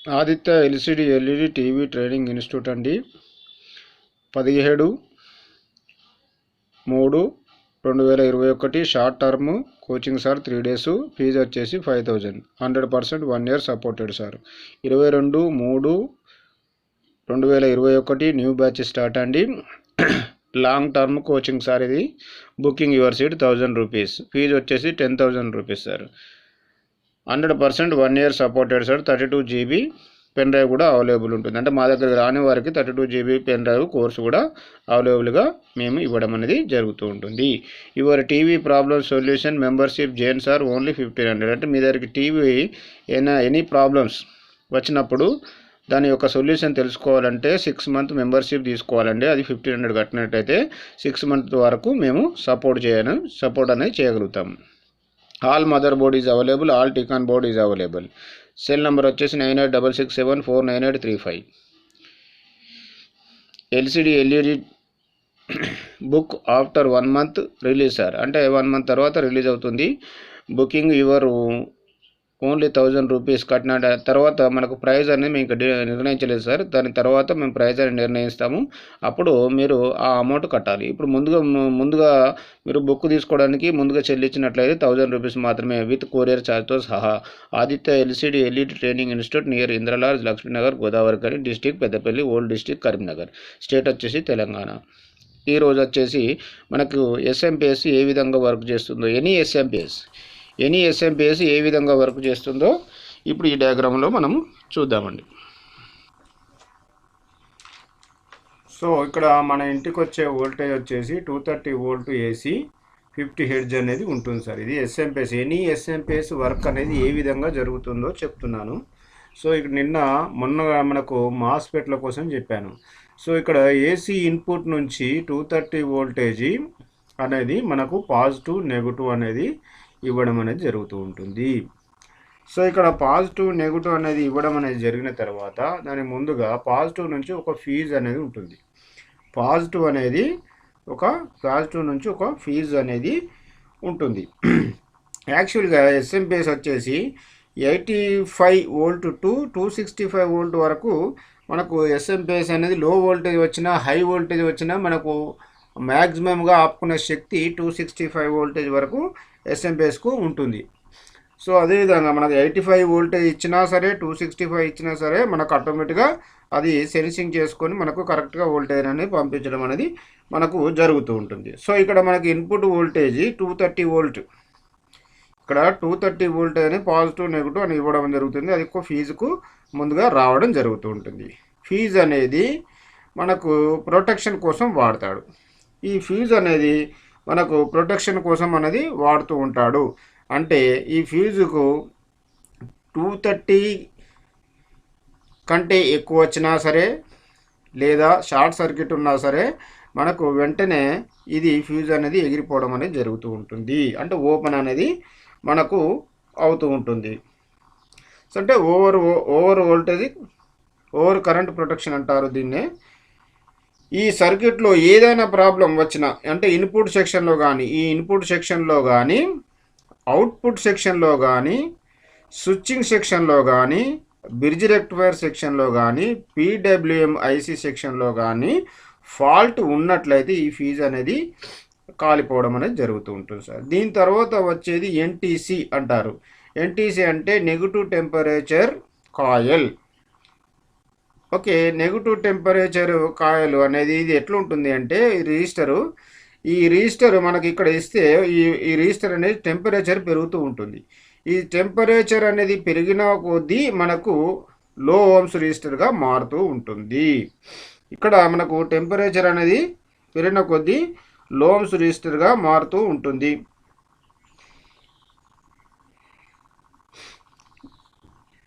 Aditya LCD LED TV training institute అండి. 17/3/2021 short term coaching sir 3 days. Fees వచ్చేసి 5,000. 100% 1 year supported sir. 22/3/2021 new batch start అండి. Long term coaching sir ఇది. Booking your seat 1,000 rupees. Fees వచ్చేసి 10,000 rupees sir. 100% 1 year supported sir. 32 GB pen drive కూడా available ఉంటుంది. అంటే మా దగ్గర రాని వారికి 32 GB పెన్ డ్రైవ్ కోర్సు కూడా అవైలబుల్గా మేము ఇవ్వడం అనేది జరుగుతూ ఉంటుంది. Your TV problem solution membership Jain sir only 1,500. అంటే మీ దగ్గరికి టీవీ ఎనీ ప్రాబ్లమ్స్ వచ్చినప్పుడు దాని యొక్క సొల్యూషన్ తెలుసుకోవాలంటే 6 month మెంబర్షిప్ తీసుకోవాలండి. అది 1,500 కట్టినట్టయితే 6 month వరకు మేము సపోర్ట్ అనేది చేయగలుగుతాం. All mother board is available. All T con board is available. Cell number వచ్చేసి 9866749835. LCD LED book after 1 month release sir. అంటే 1 month తర్వాత రిలీజ్ అవుతుంది. బుకింగ్ యువర్ ఓన్లీ 1,000 రూపీస్ కట్టిన తర్వాత మనకు ప్రైజ్ అనేది మేము నిర్ణయించలేదు సార్. దాని తర్వాత మేము ప్రైజ్ అనేది నిర్ణయిస్తాము. అప్పుడు మీరు ఆ అమౌంట్ కట్టాలి. ఇప్పుడు ముందుగా మీరు బుక్ తీసుకోవడానికి ముందుగా చెల్లించినట్లయితే 1,000 రూపీస్ మాత్రమే విత్ కొరియర్ ఛార్జ్తో సహా. Aditya LCD LED training institute near ఇంద్రలాజ్ Laxminagar Godavarikhani district Peddapalli old district Karimnagar state వచ్చేసి తెలంగాణ. ఈరోజు వచ్చేసి మనకు ఎస్ఎంపిఎస్ ఏ విధంగా వర్క్ చేస్తుందో ఎనీ ఎస్ఎంపిఎస్ ఏ విధంగా వర్క్ చేస్తుందో ఇప్పుడు ఈ డయాగ్రామ్లో మనం చూద్దామండి. సో ఇక్కడ మన ఇంటికి వచ్చే వోల్టేజ్ వచ్చేసి 230 volt AC 50 Hz అనేది ఉంటుంది సార్. ఇది ఎస్ఎంపిఎస్. ఎనీ ఎస్ఎంపిఎస్ వర్క్ అనేది ఏ విధంగా జరుగుతుందో చెప్తున్నాను. సో ఇక్కడ మొన్న మనకు మాస్ఫెట్ల కోసం చెప్పాను. సో ఇక్కడ ఏసీ ఇన్పుట్ నుంచి 230 వోల్టేజ్ అనేది మనకు పాజిటివ్ నెగిటివ్ అనేది ఇవ్వడం అనేది జరుగుతూ ఉంటుంది. సో ఇక్కడ పాజిటివ్ నెగిటివ్ అనేది ఇవ్వడం అనేది జరిగిన తర్వాత దాని ముందుగా పాజిటివ్ నుంచి ఒక ఫీజ్ అనేది ఉంటుంది. పాజిటివ్ నుంచి ఒక ఫీజ్ అనేది ఉంటుంది. యాక్చువల్గా ఎస్ఎంపిఎస్ వచ్చేసి 85 volt to 265 volt వరకు మనకు ఎస్ఎంపిఎస్ అనేది లో వోల్టేజ్ వచ్చినా హై వోల్టేజ్ వచ్చినా మనకు మ్యాక్సిమంగా ఆపుకునే శక్తి 265 వోల్టేజ్ వరకు ఎస్ఎంపిఎస్కు ఉంటుంది. సో అదేవిధంగా మనకు 85 వోల్టేజ్ ఇచ్చినా సరే 265 ఇచ్చినా సరే మనకు ఆటోమేటిక్గా అది సెన్సింగ్ చేసుకొని మనకు కరెక్ట్గా వోల్టేజ్ అనేది పంపించడం అనేది మనకు జరుగుతూ ఉంటుంది. సో ఇక్కడ మనకి ఇన్పుట్ వోల్టేజ్ 230 volt. ఇక్కడ 230 volt అని పాజిటివ్ నెగిటివ్ అని ఇవ్వడం జరుగుతుంది. అది ఎక్కువ ఫీజుకు ముందుగా రావడం జరుగుతూ ఉంటుంది. ఫీజు అనేది మనకు ప్రొటెక్షన్ కోసం వాడతాడు. ఈ ఫీజు అనేది మనకు ప్రొటెక్షన్ కోసం అనేది వాడుతూ ఉంటాడు. అంటే ఈ ఫీజుకు 230 కంటే ఎక్కువ వచ్చినా సరే లేదా షార్ట్ సర్క్యూట్ ఉన్నా సరే మనకు వెంటనే ఇది ఫ్యూజ్ అనేది ఎగిరిపోవడం అనేది జరుగుతూ ఉంటుంది. అంటే ఓపెన్ అనేది మనకు అవుతూ ఉంటుంది. సో అంటే over voltage over current protection అంటారు దీన్నే. ఈ సర్క్యూట్లో ఏదైనా ప్రాబ్లం వచ్చినా అంటే ఇన్పుట్ సెక్షన్లో కానీ అవుట్పుట్ సెక్షన్లో కానీ స్విచ్చింగ్ సెక్షన్లో కానీ బ్రిడ్జ్ రెక్టిఫైర్ సెక్షన్లో కానీ పీడబ్ల్యూఎం ఐసీ సెక్షన్లో కానీ ఫాల్ట్ ఉన్నట్లయితే ఈ ఫీజ్ అనేది కాలిపోవడం అనేది జరుగుతూ ఉంటుంది సార్. దీని తర్వాత వచ్చేది ఎన్టీసీ అంటారు. ఎన్టీసీ అంటే negative temperature coil. Okay, negative temperature coil అనేది ఇది ఎట్లా ఉంటుంది అంటే ఈ రిజిస్టర్ మనకి ఇక్కడ ఇస్తే ఈ రిజిస్టర్ అనేది టెంపరేచర్ పెరుగుతూ ఉంటుంది. ఈ టెంపరేచర్ అనేది పెరిగిన కొద్దీ మనకు లో ఓమ్స్ రిజిస్టర్గా మారుతూ ఉంటుంది. ఇక్కడ మనకు టెంపరేచర్ అనేది పెరిగిన కొద్దీ లో ఓమ్స్ రిజిస్టర్గా మారుతూ ఉంటుంది.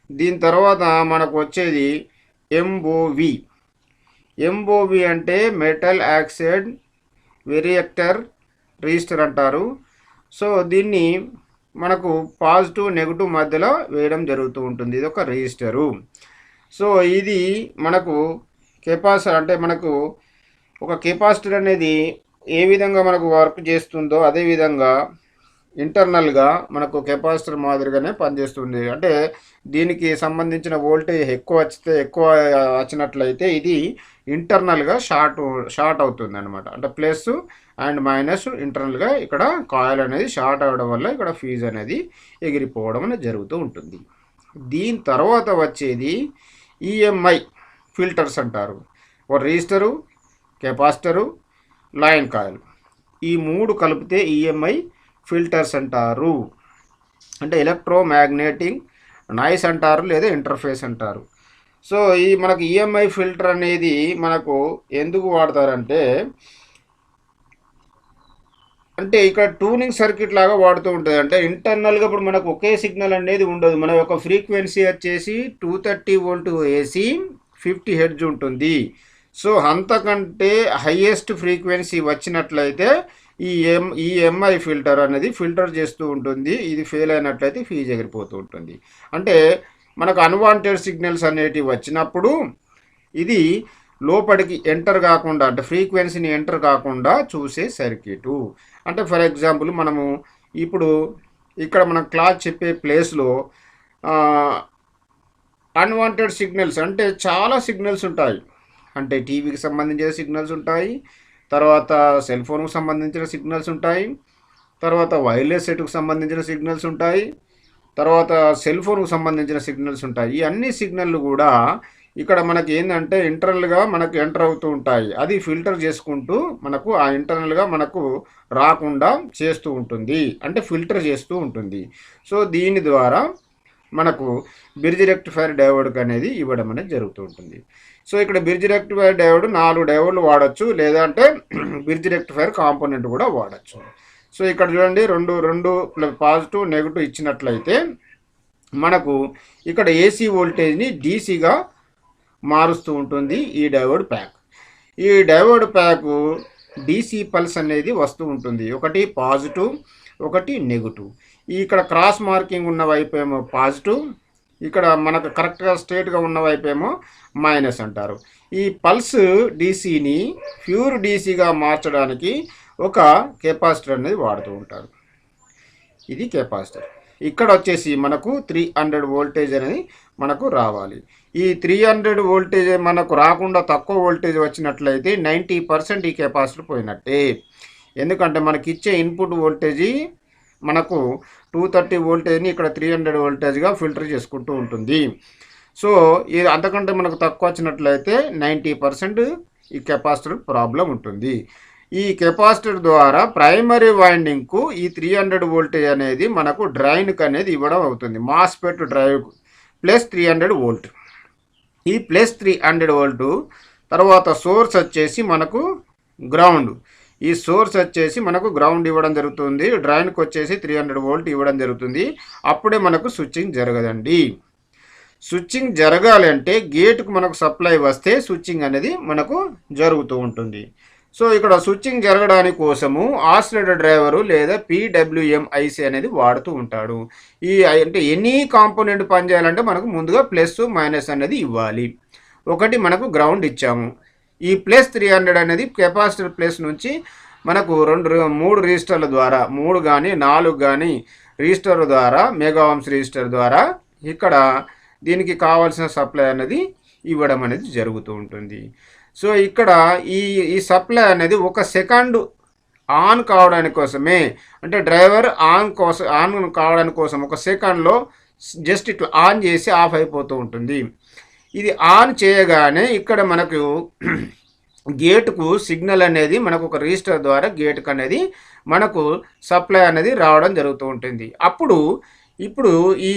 దీని తర్వాత మనకు వచ్చేది ఎంఓవి అంటే మెటల్ ఆక్సైడ్ వెరియాక్టర్ రిజిస్టర్ అంటారు. సో దీన్ని మనకు పాజిటివ్ నెగిటివ్ మధ్యలో వేయడం జరుగుతూ ఉంటుంది. ఇది ఒక రిజిస్టరు. సో ఇది మనకు కెపాసిటర్ అంటే మనకు ఒక కెపాసిటర్ అనేది ఏ విధంగా మనకు వర్క్ చేస్తుందో అదేవిధంగా ఇంటర్నల్గా మనకు కెపాసిటర్ మాదిరిగానే పనిచేస్తుంది. అంటే దీనికి సంబంధించిన వోల్టేజ్ ఎక్కువ వచ్చినట్లయితే ఇది ఇంటర్నల్గా షార్ట్ అవుతుంది అనమాట. అంటే ప్లస్ అండ్ మైనస్ ఇంటర్నల్గా ఇక్కడ కాయిల్ అనేది షార్ట్ అవ్వడం వల్ల ఇక్కడ ఫ్యూజ్ అనేది ఎగిరిపోవడం అనేది జరుగుతూ ఉంటుంది. దీని తర్వాత వచ్చేది ఈఎంఐ ఫిల్టర్స్ అంటారు. ఒక రెసిస్టరు, కెపాసిటరు, లైన్ కాయిల్, ఈ మూడు కలిపితే ఈఎంఐ ఫిల్టర్స్ అంటారు. అంటే ఎలక్ట్రోమాగ్నెటిక్ నాయిస్ అంటారు లేదా ఇంటర్ఫేస్ అంటారు. సో ఈ మనకు ఈఎంఐ ఫిల్టర్ అనేది మనకు ఎందుకు వాడతారంటే ఇక్కడ ట్యూనింగ్ సర్క్యూట్ లాగా వాడుతూ ఉంటుంది. అంటే ఇంటర్నల్గా ఇప్పుడు మనకు ఒకే సిగ్నల్ అనేది ఉండదు. మన యొక్క ఫ్రీక్వెన్సీ వచ్చేసి 230 వోల్ట్ ఏసీ 50 హెర్ట్జ్ ఉంటుంది. సో అంతకంటే హైయెస్ట్ ఫ్రీక్వెన్సీ వచ్చినట్లయితే ఈ ఎంఐ ఫిల్టర్ అనేది ఫిల్టర్ చేస్తూ ఉంటుంది. ఇది ఫెయిల్ అయినట్లయితే ఫీజు ఎగిరిపోతూ ఉంటుంది. అంటే మనకు అన్వాంటెడ్ సిగ్నల్స్ అనేటివి వచ్చినప్పుడు ఇది లోపలికి ఎంటర్ కాకుండా, అంటే ఫ్రీక్వెన్సీని ఎంటర్ కాకుండా చూసే సర్క్యూటు. అంటే ఫర్ ఎగ్జాంపుల్ మనము ఇప్పుడు ఇక్కడ మనం క్లాస్ చెప్పే ప్లేస్లో అన్వాంటెడ్ సిగ్నల్స్ అంటే చాలా సిగ్నల్స్ ఉంటాయి. అంటే టీవీకి సంబంధించిన సిగ్నల్స్ ఉంటాయి, తర్వాత సెల్ ఫోన్కు సంబంధించిన సిగ్నల్స్ ఉంటాయి, తర్వాత వైర్లెస్ సెట్కు సంబంధించిన సిగ్నల్స్ ఉంటాయి, తర్వాత సెల్ ఫోన్కు సంబంధించిన సిగ్నల్స్ ఉంటాయి. ఈ అన్ని సిగ్నల్లు కూడా ఇక్కడ మనకి ఏంటంటే ఇంటర్నల్గా మనకు ఎంటర్ అవుతూ ఉంటాయి. అది ఫిల్టర్ చేసుకుంటూ మనకు ఆ ఇంటర్నల్గా మనకు రాకుండా చేస్తూ ఉంటుంది, అంటే ఫిల్టర్ చేస్తూ ఉంటుంది. సో దీని ద్వారా మనకు బ్రిడ్జ్ రెక్టిఫైర్ డయోడ్ అనేది ఇవ్వడం అనేది జరుగుతూ ఉంటుంది. సో ఇక్కడ బ్రిడ్జ్ రెక్టిఫైర్ డయోడ్ 4 డయోడ్లు వాడచ్చు, లేదా అంటే బ్రిడ్జ్ రెక్టిఫైర్ కాంపోనెంట్ కూడా వాడచ్చు. సో ఇక్కడ చూడండి రెండు పాజిటివ్ నెగిటివ్ ఇచ్చినట్లయితే మనకు ఇక్కడ ఏసీ వోల్టేజ్ని డీసీగా మారుస్తూ ఉంటుంది ఈ డయోడ్ ప్యాక్. ఈ డయోడ్ ప్యాక్ డీసీ పల్స్ అనేది వస్తూ ఉంటుంది. ఒకటి పాజిటివ్, ఒకటి నెగిటివ్. ఇక్కడ క్రాస్ మార్కింగ్ ఉన్న వైపు ఏమో పాజిటివ్, ఇక్కడ మనకు కరెక్ట్గా స్ట్రేట్గా ఉన్న వైపు ఏమో మైనస్ అంటారు. ఈ పల్స్ డీసీని ప్యూర్ డీసీగా మార్చడానికి ఒక కెపాసిటర్ అనేది వాడుతూ ఉంటారు. ఇది కెపాసిటర్. ఇక్కడ వచ్చేసి మనకు 300 వోల్టేజ్ అనేది మనకు రావాలి. ఈ 300 వోల్టేజ్ మనకు రాకుండా తక్కువ వోల్టేజ్ వచ్చినట్లయితే 90% ఈ కెపాసిటర్ పోయినట్టే. ఎందుకంటే మనకి ఇచ్చే ఇన్పుట్ వోల్టేజీ మనకు 230 వోల్టేజ్ని ఇక్కడ 300 వోల్టేజ్గా ఫిల్టర్ చేసుకుంటూ ఉంటుంది. సో ఇది అంతకంటే మనకు తక్కువ వచ్చినట్లయితే 90% ఈ కెపాసిటర్ ప్రాబ్లం ఉంటుంది. ఈ కెపాసిటర్ ద్వారా ప్రైమరీ వైండింగ్కు ఈ 300 వోల్టేజ్ అనేది మనకు డ్రైన్కి అనేది ఇవ్వడం అవుతుంది. MOSFET drive plus 300 volt. ఈ ప్లస్ 300 వోల్ట్ తర్వాత సోర్స్ వచ్చేసి మనకు గ్రౌండ్. ఈ సోర్స్ వచ్చేసి మనకు గ్రౌండ్ ఇవ్వడం జరుగుతుంది. డ్రైన్కి వచ్చేసి 300 వోల్ట్ ఇవ్వడం జరుగుతుంది. అప్పుడే మనకు స్విచ్చింగ్ జరగదండి. స్విచ్చింగ్ జరగాలి అంటే గేట్కు మనకు సప్లై వస్తే స్విచ్చింగ్ అనేది మనకు జరుగుతూ ఉంటుంది. సో ఇక్కడ స్విచ్చింగ్ జరగడానికి కోసము ఆసిలేటర్ డ్రైవరు లేదా PWM IC అనేది వాడుతూ ఉంటాడు. అంటే ఎనీ కాంపోనెంట్ పనిచేయాలంటే మనకు ముందుగా ప్లస్ మైనస్ అనేది ఇవ్వాలి. ఒకటి మనకు గ్రౌండ్ ఇచ్చాము. ఈ ప్లస్ 300 అనేది కెపాసిటర్ ప్లస్ నుంచి మనకు 3 రిజిస్టర్ల ద్వారా 3 కానీ 4 కానీ రిజిస్టర్ ద్వారా మెగా ఓమ్స్ రిజిస్టర్ ద్వారా ఇక్కడ దీనికి కావాల్సిన సప్లై అనేది ఇవ్వడం అనేది జరుగుతూ ఉంటుంది. సో ఇక్కడ ఈ సప్లై అనేది 1 సెకండ్ ఆన్ కావడానికి కోసమే, అంటే డ్రైవర్ ఆన్ కావడానికి కోసం 1 సెకండ్లో జస్ట్ ఇట్లా ఆన్ చేసి ఆఫ్ అయిపోతూ ఉంటుంది. ఇది ఆన్ చేయగానే ఇక్కడ మనకు గేటుకు సిగ్నల్ అనేది మనకు ఒక రిజిస్టర్ ద్వారా గేటుకు అనేది మనకు సప్లై అనేది రావడం జరుగుతూ ఉంటుంది. ఇప్పుడు ఈ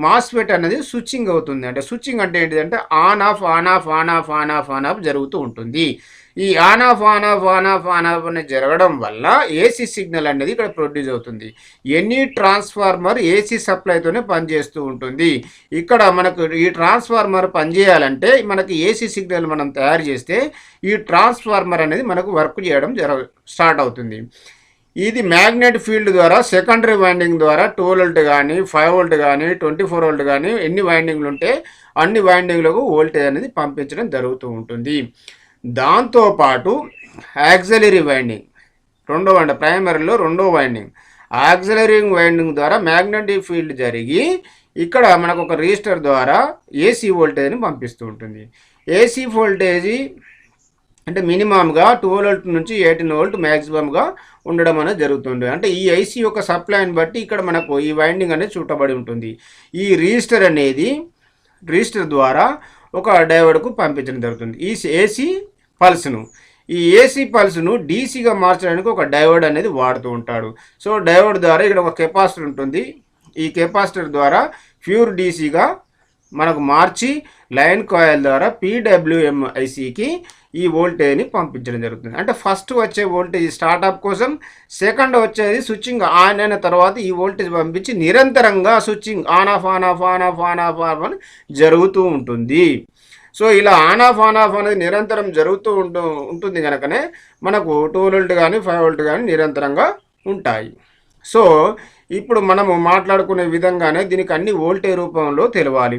మాస్ఫెట్ అనేది స్విచ్చింగ్ అవుతుంది. అంటే స్విచ్చింగ్ అంటే ఏంటిదంటే on off on off on off on off on off జరుగుతూ ఉంటుంది. ఈ on off on off on off on off అనేది జరగడం వల్ల ఏసీ సిగ్నల్ అనేది ఇక్కడ ప్రొడ్యూస్ అవుతుంది. ఎనీ ట్రాన్స్ఫార్మర్ ఏసీ సప్లైతోనే పనిచేస్తూ ఉంటుంది. ఇక్కడ మనకు ఈ ట్రాన్స్ఫార్మర్ పనిచేయాలంటే మనకి ఏసీ సిగ్నల్ మనం తయారు చేస్తే ఈ ట్రాన్స్ఫార్మర్ అనేది మనకు వర్క్ చేయడం స్టార్ట్ అవుతుంది. ఇది మ్యాగ్నెట్ ఫీల్డ్ ద్వారా సెకండరీ వైండింగ్ ద్వారా 12 వోల్ట్ కానీ 5 వోల్ట్ కానీ 24 వోల్ట్ కానీ ఎన్ని వైండింగ్లు ఉంటే అన్ని వైండింగ్లకు వోల్టేజ్ అనేది పంపించడం జరుగుతూ ఉంటుంది. దాంతోపాటు యాక్సిలరీ వైండింగ్ ప్రైమరీలో రెండో వైండింగ్ యాక్సిలరింగ్ వైండింగ్ ద్వారా మ్యాగ్నెటిక్ ఫీల్డ్ జరిగి ఇక్కడ మనకు ఒక రెసిస్టర్ ద్వారా ఏసీ వోల్టేజ్ని పంపిస్తూ ఉంటుంది. ఏసీ వోల్టేజీ అంటే మినిమంగా 12 వోల్ట్ నుంచి 18 వోల్ట్ మ్యాక్సిమంగా ఉండడం అనేది జరుగుతుంది. అంటే ఈ ఐసీ యొక్క సప్లైని బట్టి ఇక్కడ మనకు ఈ వైండింగ్ అనేది చుట్టబడి ఉంటుంది. ఈ రిజిస్టర్ ద్వారా ఒక డయోడ్కు పంపించడం జరుగుతుంది. ఈ ఏసీ పల్స్ను డీసీగా మార్చడానికి ఒక డయోడ్ అనేది వాడుతూ ఉంటాడు. సో డయోడ్ ద్వారా ఇక్కడ ఒక కెపాసిటర్ ఉంటుంది. ఈ కెపాసిటర్ ద్వారా ప్యూర్ డీసీగా మనకు మార్చి లైన్ కాయిల్ ద్వారా పీడబ్ల్యూఎం ఐసీకి ఈ వోల్టేజ్ని పంపించడం జరుగుతుంది. అంటే ఫస్ట్ వచ్చే వోల్టేజ్ స్టార్ట్అప్ కోసం, సెకండ్ వచ్చేది స్విచ్చింగ్ ఆన్ అయిన తర్వాత ఈ వోల్టేజ్ పంపించి నిరంతరంగా స్విచ్చింగ్ ఆన్ ఆఫ్ అని జరుగుతూ ఉంటుంది. సో ఇలా ఆన్ ఆఫ్ అనేది నిరంతరం జరుగుతూ ఉంటుంది కనుకనే మనకు 2 వోల్ట్ కానీ 5 వోల్ట్ కానీ నిరంతరంగా ఉంటాయి. సో ఇప్పుడు మనము మాట్లాడుకునే విధంగానే దీనికి అన్ని వోల్టేజ్ రూపంలో తెలవాలి.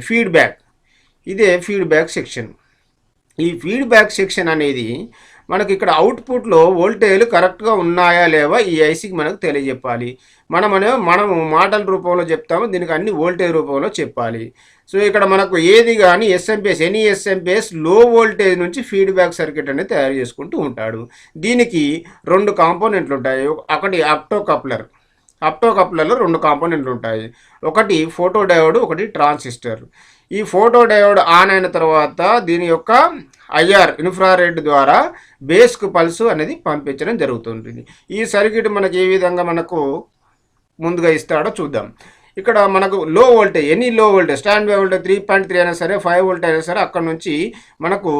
ఇదే ఫీడ్బ్యాక్ సెక్షన్. ఈ ఫీడ్బ్యాక్ సెక్షన్ అనేది మనకి ఇక్కడ అవుట్పుట్లో వోల్టేజ్లు కరెక్ట్గా ఉన్నాయా లేవా ఈ ఐసీకి మనకు తెలియజెప్పాలి. మనము మాటల రూపంలో చెప్తాము, దీనికి అన్ని వోల్టేజ్ రూపంలో చెప్పాలి. సో ఇక్కడ మనకు ఏది కానీ ఎనీ ఎస్ఎంపిఎస్ లో వోల్టేజ్ నుంచి ఫీడ్బ్యాక్ సర్క్యూట్ అనేది తయారు చేసుకుంటూ ఉంటాడు. దీనికి 2 కాంపోనెంట్లు ఉంటాయి. ఒకటి అప్టోకప్లర్లో 2 కాంపోనెంట్లు ఉంటాయి. ఒకటి ఫోటో డయోడ్, ఒకటి ట్రాన్సిస్టర్. ఈ ఫోటో డయోడ్ ఆన్ అయిన తర్వాత దీని యొక్క ఐఆర్ ఇన్ఫ్రారెడ్ ద్వారా బేస్కు పల్స్ అనేది పంపించడం జరుగుతుంటుంది. ఈ సర్క్యూట్ మనకి ఏ విధంగా మనకు ముందుగా ఇస్తాడో చూద్దాం. ఇక్కడ మనకు లో వోల్టేజ్ స్టాండ్ బై వోల్టేజ్ 3.3 అయినా సరే 5 వోల్ట్ అయినా సరే అక్కడ నుంచి మనకు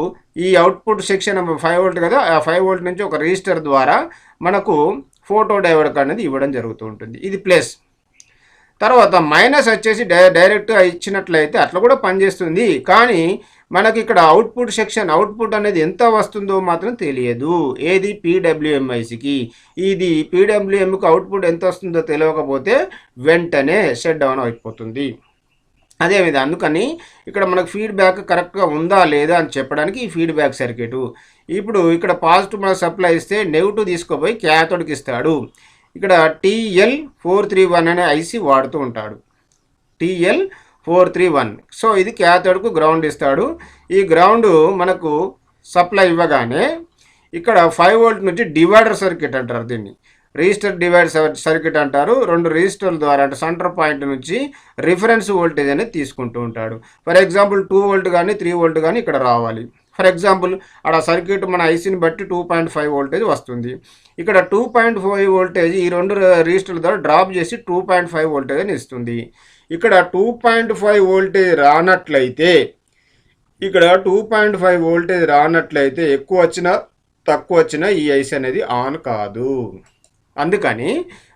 ఈ అవుట్పుట్ సెక్షన్ 5 వోల్ట్ కదా, ఆ 5 వోల్ట్ నుంచి ఒక రెసిస్టర్ ద్వారా మనకు ఫోటో డయోడ్ అనేది ఇవ్వడం జరుగుతూ ఉంటుంది. ఇది ప్లస్. తర్వాత మైనస్ వచ్చేసి డైరెక్ట్గా ఇచ్చినట్లయితే అట్లా కూడా పనిచేస్తుంది. కానీ మనకి ఇక్కడ అవుట్పుట్ అనేది ఎంత వస్తుందో మాత్రం తెలియదు. ఏది పీడబ్ల్యూఎంఐసికి. ఇది పీడబ్ల్యూఎంకి అవుట్పుట్ ఎంత వస్తుందో తెలియకపోతే వెంటనే షట్ డౌన్ అయిపోతుంది. అదేవిధంగా అందుకని ఇక్కడ మనకు ఫీడ్బ్యాక్ కరెక్ట్గా ఉందా లేదా అని చెప్పడానికి ఈ ఫీడ్బ్యాక్ సర్క్యూట్. ఇప్పుడు ఇక్కడ పాజిటివ్ మనకు సప్లై ఇస్తే నెగిటివ్ తీసుకుపోయి క్యాథోడ్కి ఇస్తాడు. ఇక్కడ TL431 అనే ఐసీ వాడుతూ ఉంటాడు. TL431. సో ఇది క్యాథోడ్కు గ్రౌండ్ ఇస్తాడు. ఈ గ్రౌండ్ మనకు సప్లై ఇవ్వగానే ఇక్కడ 5 వోల్ట్ నుంచి డివైడర్ సర్క్యూట్ అంటారు, దీన్ని రిజిస్టర్ డివైడ్ సర్క్యూట్ అంటారు. 2 రిజిస్టర్ల ద్వారా అంటే సెంటర్ పాయింట్ నుంచి రిఫరెన్స్ వోల్టేజ్ అనేది తీసుకుంటూ ఉంటాడు. ఫర్ ఎగ్జాంపుల్ 2 వోల్ట్ కానీ 3 వోల్ట్ కానీ ఇక్కడ రావాలి. ఫర్ ఎగ్జాంపుల్ అక్కడ సర్క్యూట్ మన ఐసీని బట్టి 2.5 వోల్టేజ్ వస్తుంది. ఇక్కడ 2.5 వోల్టేజ్ ఈ 2 రిజిస్టర్ల ద్వారా డ్రాప్ చేసి 2.5 వోల్టేజ్ అని ఇస్తుంది. ఇక్కడ 2.5 వోల్టేజ్ రానట్లయితే ఎక్కువ వచ్చినా తక్కువ వచ్చినా ఈ ఐసీ అనేది ఆన్ కాదు. అందుకని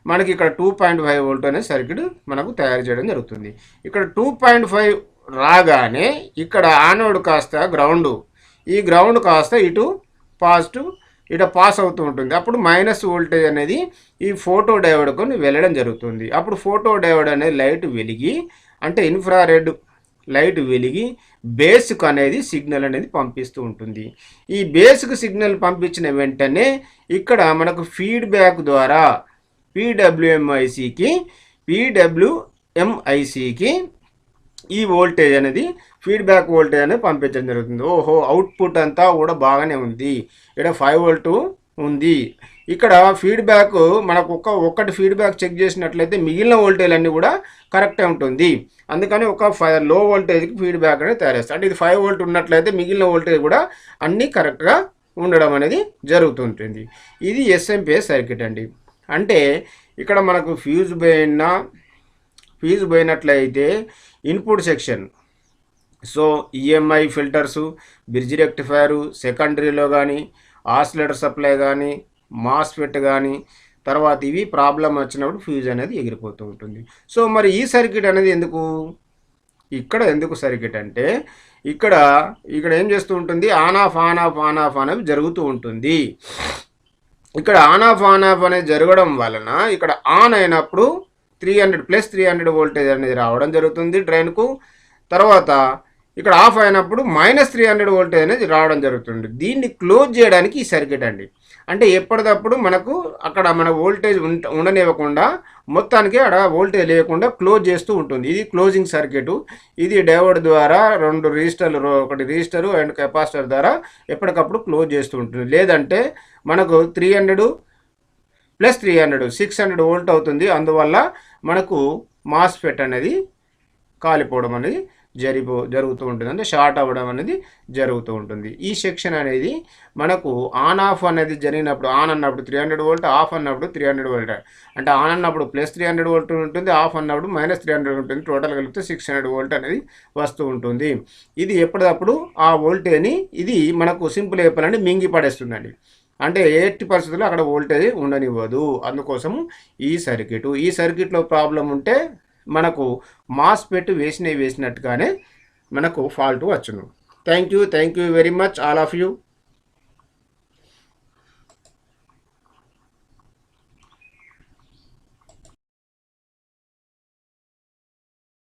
మనకి ఇక్కడ 2.5 వోల్ట్ అనే సర్క్యూట్ మనకు తయారు చేయడం జరుగుతుంది. ఇక్కడ 2.5 రాగానే ఇక్కడ యానోడ్ కాస్త గ్రౌండ్, ఈ గ్రౌండ్ కాస్త ఇటు పాస్ అవుతూ ఉంటుంది. అప్పుడు మైనస్ వోల్టేజ్ అనేది ఈ ఫోటో డయోడ్కు వెళ్ళడం జరుగుతుంది. అప్పుడు ఫోటో డయోడ్ అనేది లైట్ వెలిగి అంటే ఇన్ఫ్రారెడ్ లైట్ వెలిగి బేస్కు అనేది సిగ్నల్ అనేది పంపిస్తూ ఉంటుంది. ఈ బేస్కు సిగ్నల్ పంపించిన వెంటనే ఇక్కడ మనకు ఫీడ్బ్యాక్ ద్వారా పీడబ్ల్యూఎంఐసికి ఈ వోల్టేజ్ అనేది ఫీడ్బ్యాక్ వోల్టేజ్ అనేది పంపించడం జరుగుతుంది. ఓహో, అవుట్పుట్ అంతా కూడా బాగానే ఉంది, ఇక్కడ 5 వోల్ట్ ఉంది. ఇక్కడ ఫీడ్బ్యాక్ మనకు ఒక్కటి ఫీడ్బ్యాక్ చెక్ చేసినట్లయితే మిగిలిన వోల్టేజ్ అన్నీ కూడా కరెక్టే ఉంటుంది. అందుకని లో వోల్టేజ్కి ఫీడ్బ్యాక్ అనేది తయారు చేస్తారు. అంటే ఇది 5 వోల్ట్ ఉన్నట్లయితే మిగిలిన వోల్టేజ్ కూడా అన్నీ కరెక్ట్గా ఉండడం అనేది జరుగుతుంటుంది. ఇది ఎస్ఎంపిఎస్ సర్క్యూట్ అండి. అంటే ఇక్కడ మనకు ఫ్యూజ్ పోయినట్లయితే input section, so EMI filters, bridge rectifier, సెకండరీలో కానీ ఆసిలేటర్ సప్లై కానీ మాస్ఫెట్ కానీ తర్వాత ఇవి ప్రాబ్లం వచ్చినప్పుడు ఫ్యూజ్ అనేది ఎగిరిపోతూ ఉంటుంది. సో మరి ఈ సర్క్యూట్ అనేది ఎందుకు సర్క్యూట్ అంటే ఇక్కడ ఏం చేస్తూ ఉంటుంది, ఆన్ ఆఫ్ అనేది జరుగుతూ ఉంటుంది. ఇక్కడ ఆన్ ఆఫ్ అనేది జరగడం వలన ఇక్కడ ఆన్ అయినప్పుడు 300 వోల్టేజ్ అనేది రావడం జరుగుతుంది డ్రైన్కు. తర్వాత ఇక్కడ ఆఫ్ అయినప్పుడు -300 వోల్టేజ్ అనేది రావడం జరుగుతుంది. దీన్ని క్లోజ్ చేయడానికి ఈ సర్క్యూట్ అండి. అంటే ఎప్పటికప్పుడు మనకు అక్కడ మన వోల్టేజ్ ఉండనివ్వకుండా మొత్తానికి అక్కడ వోల్టేజ్ లేకుండా క్లోజ్ చేస్తూ ఉంటుంది. ఇది క్లోజింగ్ సర్క్యూట్. ఇది డయోడ్ ద్వారా 2 రెసిస్టర్లు, ఒకటి రెసిస్టర్ అండ్ కెపాసిటర్ ద్వారా ఎప్పటికప్పుడు క్లోజ్ చేస్తూ ఉంటుంది. లేదంటే మనకు 300 + 300 600 వోల్ట్ అవుతుంది. అందువల్ల మనకు మాస్ఫెట్ అనేది కాలిపోవడం అనేది జరుగుతూ ఉంటుంది. అంటే షార్ట్ అవ్వడం అనేది జరుగుతూ ఉంటుంది. ఈ సెక్షన్ అనేది మనకు ఆన్ ఆఫ్ అనేది జరిగినప్పుడు, ఆన్ అన్నప్పుడు 300 వోల్ట్, ఆఫ్ అన్నప్పుడు 300 వోల్ట్. అంటే ఆన్ అన్నప్పుడు +300 వోల్ట్ ఉంటుంది, ఆఫ్ అన్నప్పుడు -300 ఉంటుంది. టోటల్ కలిపితే 600 వోల్ట్ అనేది వస్తూ ఉంటుంది. ఇది ఎప్పటికప్పుడు ఆ వోల్టేజ్ని ఇది మనకు సింపుల్ చెప్పాలంటే మింగి పడేస్తుందండి. అంటే ఎట్టి పరిస్థితుల్లో అక్కడ వోల్టేజ్ ఉండనివ్వదు. అందుకోసం ఈ సర్క్యూట్లో ప్రాబ్లం ఉంటే మనకు మాస్ఫెట్ వేసినట్టుగానే మనకు ఫాల్ట్ వచ్చును. Thank you very much all of you.